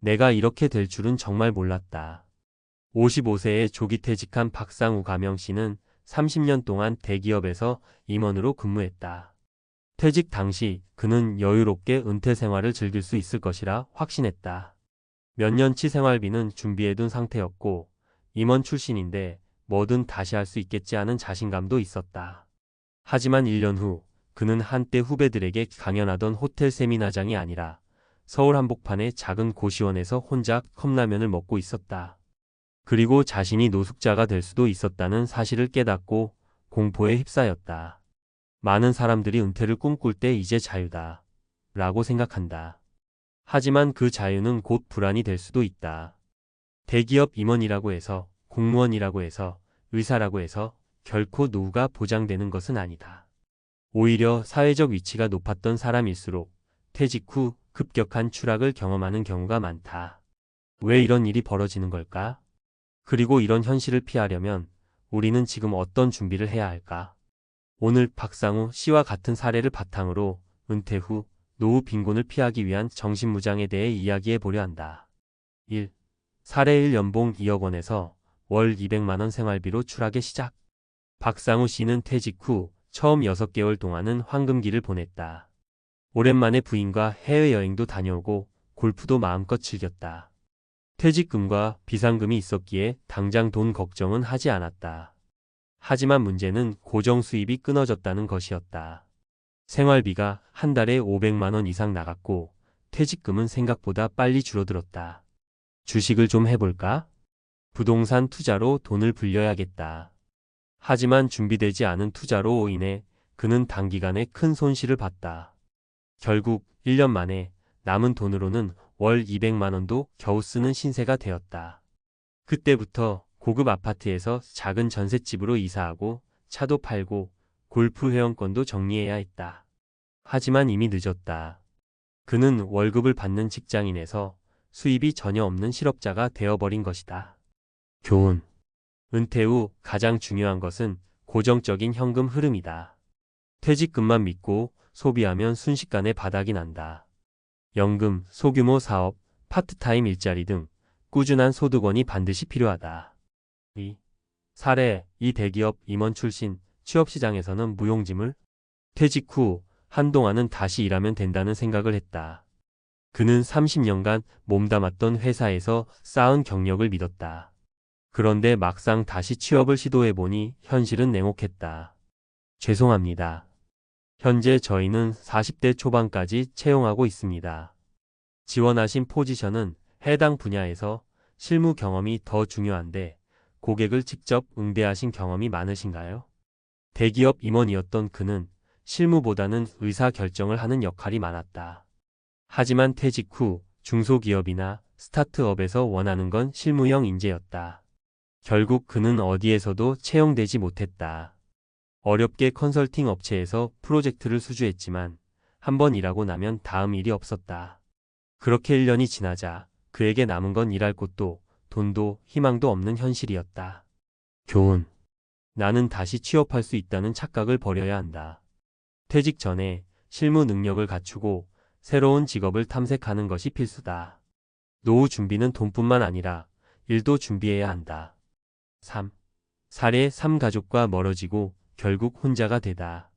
내가 이렇게 될 줄은 정말 몰랐다. 55세에 조기퇴직한 박상우 가명 씨는 30년 동안 대기업에서 임원으로 근무했다. 퇴직 당시 그는 여유롭게 은퇴 생활을 즐길 수 있을 것이라 확신했다. 몇 년치 생활비는 준비해둔 상태였고 임원 출신인데 뭐든 다시 할 수 있겠지 하는 자신감도 있었다. 하지만 1년 후 그는 한때 후배들에게 강연하던 호텔 세미나장이 아니라 서울 한복판의 작은 고시원에서 혼자 컵라면을 먹고 있었다. 그리고 자신이 노숙자가 될 수도 있었다는 사실을 깨닫고 공포에 휩싸였다. 많은 사람들이 은퇴를 꿈꿀 때 이제 자유다 라고 생각한다. 하지만 그 자유는 곧 불안이 될 수도 있다. 대기업 임원이라고 해서, 공무원이라고 해서, 의사라고 해서 결코 노후가 보장되는 것은 아니다. 오히려 사회적 위치가 높았던 사람일수록 퇴직 후 급격한 추락을 경험하는 경우가 많다. 왜 이런 일이 벌어지는 걸까? 그리고 이런 현실을 피하려면 우리는 지금 어떤 준비를 해야 할까? 오늘 박상우 씨와 같은 사례를 바탕으로 은퇴 후 노후 빈곤을 피하기 위한 정신무장에 대해 이야기해 보려 한다. 1. 사례 1 연봉 2억 원에서 월 200만 원 생활비로 추락의 시작. 박상우 씨는 퇴직 후 처음 6개월 동안은 황금기를 보냈다. 오랜만에 부인과 해외여행도 다녀오고 골프도 마음껏 즐겼다. 퇴직금과 비상금이 있었기에 당장 돈 걱정은 하지 않았다. 하지만 문제는 고정 수입이 끊어졌다는 것이었다. 생활비가 한 달에 500만 원 이상 나갔고 퇴직금은 생각보다 빨리 줄어들었다. 주식을 좀 해볼까? 부동산 투자로 돈을 불려야겠다. 하지만 준비되지 않은 투자로 인해 그는 단기간에 큰 손실을 봤다. 결국 1년 만에 남은 돈으로는 월 200만 원도 겨우 쓰는 신세가 되었다. 그때부터 고급 아파트에서 작은 전셋집으로 이사하고 차도 팔고 골프 회원권도 정리해야 했다. 하지만 이미 늦었다. 그는 월급을 받는 직장인에서 수입이 전혀 없는 실업자가 되어버린 것이다. 교훈. 은퇴 후 가장 중요한 것은 고정적인 현금 흐름이다. 퇴직금만 믿고 소비하면 순식간에 바닥이 난다. 연금, 소규모 사업, 파트타임 일자리 등 꾸준한 소득원이 반드시 필요하다. 2. 사례, 이 대기업 임원 출신, 취업시장에서는 무용지물, 퇴직 후 한동안은 다시 일하면 된다는 생각을 했다. 그는 30년간 몸담았던 회사에서 쌓은 경력을 믿었다. 그런데 막상 다시 취업을 시도해보니 현실은 냉혹했다. 죄송합니다. 현재 저희는 40대 초반까지 채용하고 있습니다. 지원하신 포지션은 해당 분야에서 실무 경험이 더 중요한데 고객을 직접 응대하신 경험이 많으신가요? 대기업 임원이었던 그는 실무보다는 의사결정을 하는 역할이 많았다. 하지만 퇴직 후 중소기업이나 스타트업에서 원하는 건 실무형 인재였다. 결국 그는 어디에서도 채용되지 못했다. 어렵게 컨설팅 업체에서 프로젝트를 수주했지만 한 번 일하고 나면 다음 일이 없었다. 그렇게 1년이 지나자 그에게 남은 건 일할 곳도 돈도 희망도 없는 현실이었다. 교훈. 나는 다시 취업할 수 있다는 착각을 버려야 한다. 퇴직 전에 실무 능력을 갖추고 새로운 직업을 탐색하는 것이 필수다. 노후 준비는 돈뿐만 아니라 일도 준비해야 한다. 3. 사례 3 가족과 멀어지고 결국 혼자가 되다.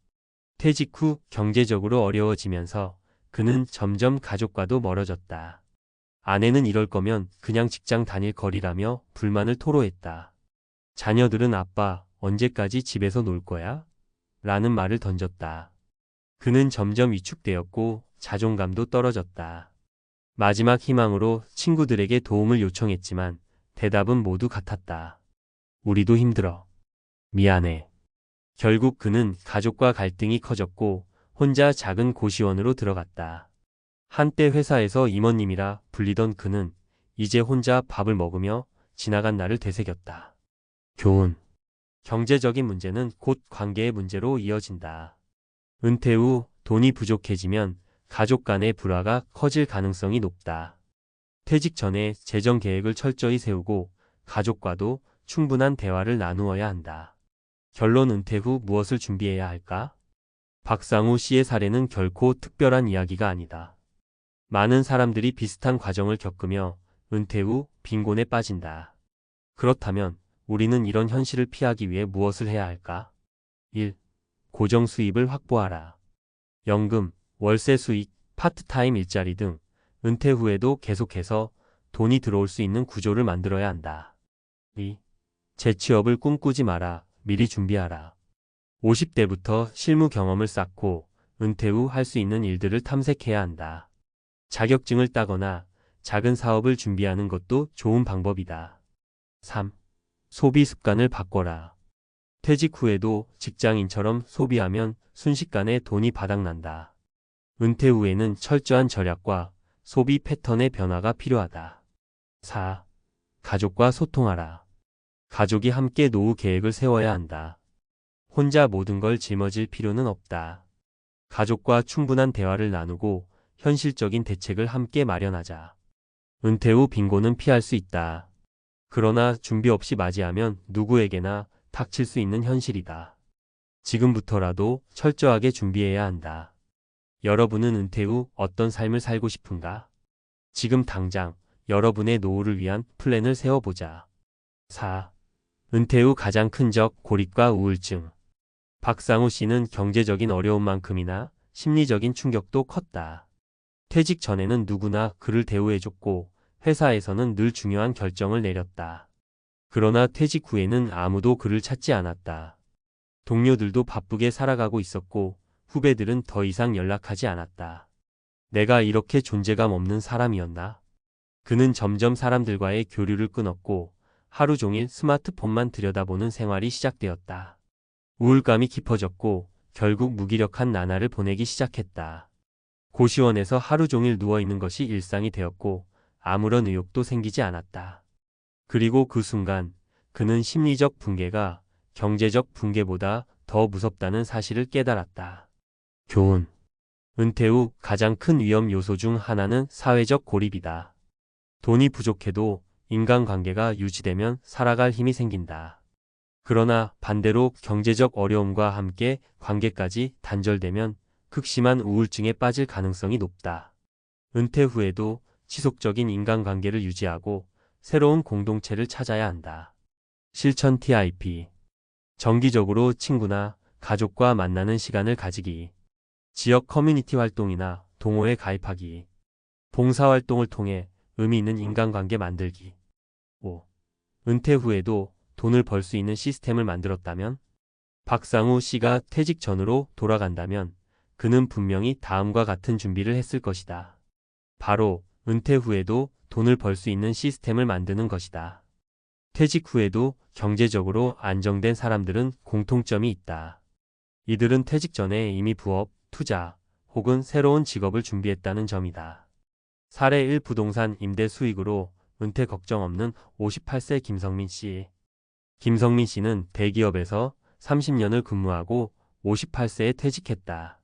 퇴직 후 경제적으로 어려워지면서 그는 점점 가족과도 멀어졌다. 아내는 이럴 거면 그냥 직장 다닐 거리라며 불만을 토로했다. 자녀들은 아빠, 언제까지 집에서 놀 거야? 라는 말을 던졌다. 그는 점점 위축되었고 자존감도 떨어졌다. 마지막 희망으로 친구들에게 도움을 요청했지만 대답은 모두 같았다. 우리도 힘들어. 미안해. 결국 그는 가족과 갈등이 커졌고 혼자 작은 고시원으로 들어갔다. 한때 회사에서 임원님이라 불리던 그는 이제 혼자 밥을 먹으며 지나간 날을 되새겼다. 교훈. 경제적인 문제는 곧 관계의 문제로 이어진다. 은퇴 후 돈이 부족해지면 가족 간의 불화가 커질 가능성이 높다. 퇴직 전에 재정 계획을 철저히 세우고 가족과도 충분한 대화를 나누어야 한다. 결론. 은퇴 후 무엇을 준비해야 할까? 박상우 씨의 사례는 결코 특별한 이야기가 아니다. 많은 사람들이 비슷한 과정을 겪으며 은퇴 후 빈곤에 빠진다. 그렇다면 우리는 이런 현실을 피하기 위해 무엇을 해야 할까? 1. 고정 수입을 확보하라. 연금, 월세 수익, 파트타임 일자리 등 은퇴 후에도 계속해서 돈이 들어올 수 있는 구조를 만들어야 한다. 2. 재취업을 꿈꾸지 마라. 미리 준비하라. 50대부터 실무 경험을 쌓고 은퇴 후 할 수 있는 일들을 탐색해야 한다. 자격증을 따거나 작은 사업을 준비하는 것도 좋은 방법이다. 3. 소비 습관을 바꿔라. 퇴직 후에도 직장인처럼 소비하면 순식간에 돈이 바닥난다. 은퇴 후에는 철저한 절약과 소비 패턴의 변화가 필요하다. 4. 가족과 소통하라. 가족이 함께 노후 계획을 세워야 한다. 혼자 모든 걸 짊어질 필요는 없다. 가족과 충분한 대화를 나누고 현실적인 대책을 함께 마련하자. 은퇴 후 빈곤은 피할 수 있다. 그러나 준비 없이 맞이하면 누구에게나 닥칠 수 있는 현실이다. 지금부터라도 철저하게 준비해야 한다. 여러분은 은퇴 후 어떤 삶을 살고 싶은가? 지금 당장 여러분의 노후를 위한 플랜을 세워보자. 4. 은퇴 후 가장 큰 적, 고립과 우울증. 박상우 씨는 경제적인 어려움만큼이나 심리적인 충격도 컸다. 퇴직 전에는 누구나 그를 대우해줬고 회사에서는 늘 중요한 결정을 내렸다. 그러나 퇴직 후에는 아무도 그를 찾지 않았다. 동료들도 바쁘게 살아가고 있었고 후배들은 더 이상 연락하지 않았다. 내가 이렇게 존재감 없는 사람이었나? 그는 점점 사람들과의 교류를 끊었고 하루 종일 스마트폰만 들여다보는 생활이 시작되었다. 우울감이 깊어졌고 결국 무기력한 나날을 보내기 시작했다. 고시원에서 하루 종일 누워있는 것이 일상이 되었고 아무런 의욕도 생기지 않았다. 그리고 그 순간 그는 심리적 붕괴가 경제적 붕괴보다 더 무섭다는 사실을 깨달았다. 교훈. 은퇴 후 가장 큰 위험 요소 중 하나는 사회적 고립이다. 돈이 부족해도 인간관계가 유지되면 살아갈 힘이 생긴다. 그러나 반대로 경제적 어려움과 함께 관계까지 단절되면 극심한 우울증에 빠질 가능성이 높다. 은퇴 후에도 지속적인 인간관계를 유지하고 새로운 공동체를 찾아야 한다. 실천 TIP. 정기적으로 친구나 가족과 만나는 시간을 가지기. 지역 커뮤니티 활동이나 동호회 가입하기. 봉사활동을 통해 의미 있는 인간관계 만들기. 5. 은퇴 후에도 돈을 벌 수 있는 시스템을 만들었다면? 박상우 씨가 퇴직 전으로 돌아간다면 그는 분명히 다음과 같은 준비를 했을 것이다. 바로 은퇴 후에도 돈을 벌 수 있는 시스템을 만드는 것이다. 퇴직 후에도 경제적으로 안정된 사람들은 공통점이 있다. 이들은 퇴직 전에 이미 부업, 투자 혹은 새로운 직업을 준비했다는 점이다. 사례 1. 부동산 임대 수익으로 은퇴 걱정 없는 58세 김성민 씨. 김성민 씨는 대기업에서 30년을 근무하고 58세에 퇴직했다.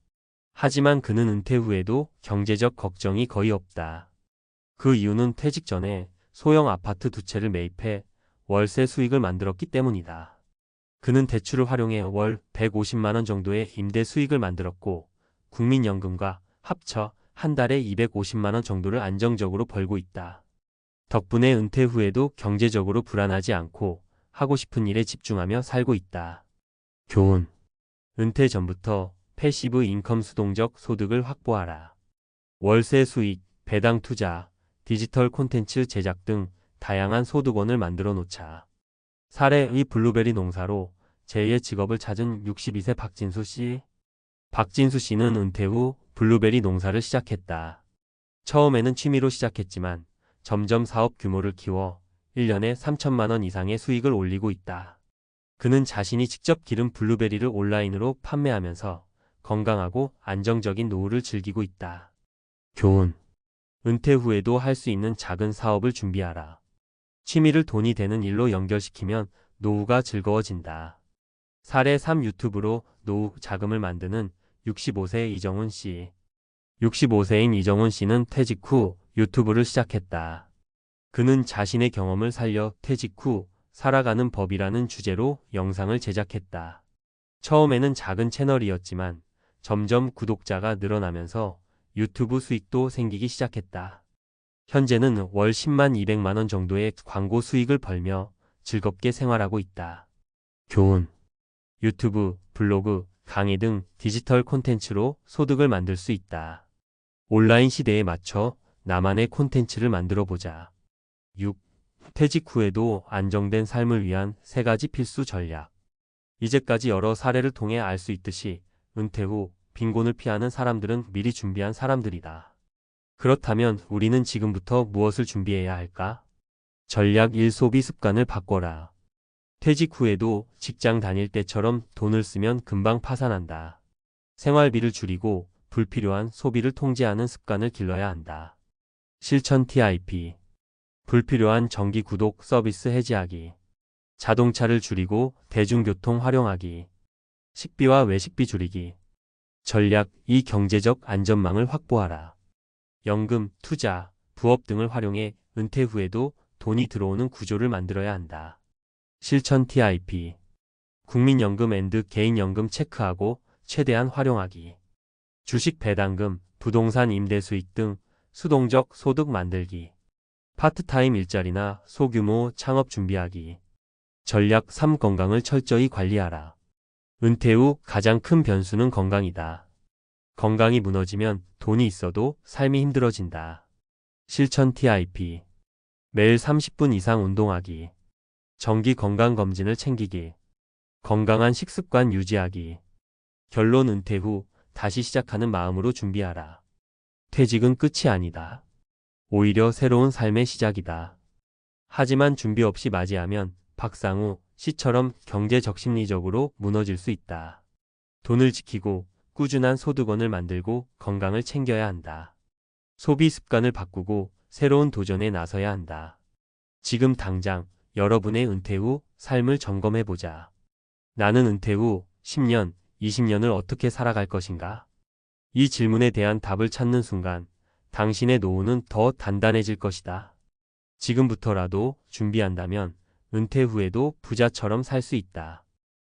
하지만 그는 은퇴 후에도 경제적 걱정이 거의 없다. 그 이유는 퇴직 전에 소형 아파트 2채를 매입해 월세 수익을 만들었기 때문이다. 그는 대출을 활용해 월 150만 원 정도의 임대 수익을 만들었고 국민연금과 합쳐 한 달에 250만 원 정도를 안정적으로 벌고 있다. 덕분에 은퇴 후에도 경제적으로 불안하지 않고 하고 싶은 일에 집중하며 살고 있다. 교훈. 은퇴 전부터 패시브 인컴 수동적 소득을 확보하라. 월세 수익, 배당 투자, 디지털 콘텐츠 제작 등 다양한 소득원을 만들어 놓자. 사례 2. 블루베리 농사로 제2의 직업을 찾은 62세 박진수 씨. 박진수 씨는 은퇴 후 블루베리 농사를 시작했다. 처음에는 취미로 시작했지만 점점 사업 규모를 키워 1년에 3천만 원 이상의 수익을 올리고 있다. 그는 자신이 직접 기른 블루베리를 온라인으로 판매하면서 건강하고 안정적인 노후를 즐기고 있다. 교훈. 은퇴 후에도 할 수 있는 작은 사업을 준비하라. 취미를 돈이 되는 일로 연결시키면 노후가 즐거워진다. 사례 3. 유튜브로 노후 자금을 만드는 65세 이정훈 씨. 65세인 이정훈 씨는 퇴직 후 유튜브를 시작했다. 그는 자신의 경험을 살려 퇴직 후 살아가는 법이라는 주제로 영상을 제작했다. 처음에는 작은 채널이었지만 점점 구독자가 늘어나면서 유튜브 수익도 생기기 시작했다. 현재는 월 10만 200만 원 정도의 광고 수익을 벌며 즐겁게 생활하고 있다. 교훈. 유튜브, 블로그, 강의 등 디지털 콘텐츠로 소득을 만들 수 있다. 온라인 시대에 맞춰 나만의 콘텐츠를 만들어 보자. 6. 퇴직 후에도 안정된 삶을 위한 3가지 필수 전략. 이제까지 여러 사례를 통해 알 수 있듯이 은퇴 후 빈곤을 피하는 사람들은 미리 준비한 사람들이다. 그렇다면 우리는 지금부터 무엇을 준비해야 할까? 전략 1. 소비 습관을 바꿔라. 퇴직 후에도 직장 다닐 때처럼 돈을 쓰면 금방 파산한다. 생활비를 줄이고 불필요한 소비를 통제하는 습관을 길러야 한다. 실천 TIP. 불필요한 정기 구독 서비스 해지하기. 자동차를 줄이고 대중교통 활용하기. 식비와 외식비 줄이기. 전략 2. 경제적 안전망을 확보하라. 연금, 투자, 부업 등을 활용해 은퇴 후에도 돈이 들어오는 구조를 만들어야 한다. 실천 TIP. 국민연금 앤드 개인연금 체크하고 최대한 활용하기. 주식 배당금, 부동산 임대 수익 등 수동적 소득 만들기. 파트타임 일자리나 소규모 창업 준비하기. 전략 3. 건강을 철저히 관리하라. 은퇴 후 가장 큰 변수는 건강이다. 건강이 무너지면 돈이 있어도 삶이 힘들어진다. 실천 TIP. 매일 30분 이상 운동하기. 정기 건강검진을 챙기기. 건강한 식습관 유지하기. 결론. 은퇴 후 다시 시작하는 마음으로 준비하라. 퇴직은 끝이 아니다. 오히려 새로운 삶의 시작이다. 하지만 준비 없이 맞이하면 박상우 씨처럼 경제적 심리적으로 무너질 수 있다. 돈을 지키고 꾸준한 소득원을 만들고 건강을 챙겨야 한다. 소비 습관을 바꾸고 새로운 도전에 나서야 한다. 지금 당장 여러분의 은퇴 후 삶을 점검해보자. 나는 은퇴 후 10년, 20년을 어떻게 살아갈 것인가? 이 질문에 대한 답을 찾는 순간 당신의 노후는 더 단단해질 것이다. 지금부터라도 준비한다면 은퇴 후에도 부자처럼 살 수 있다.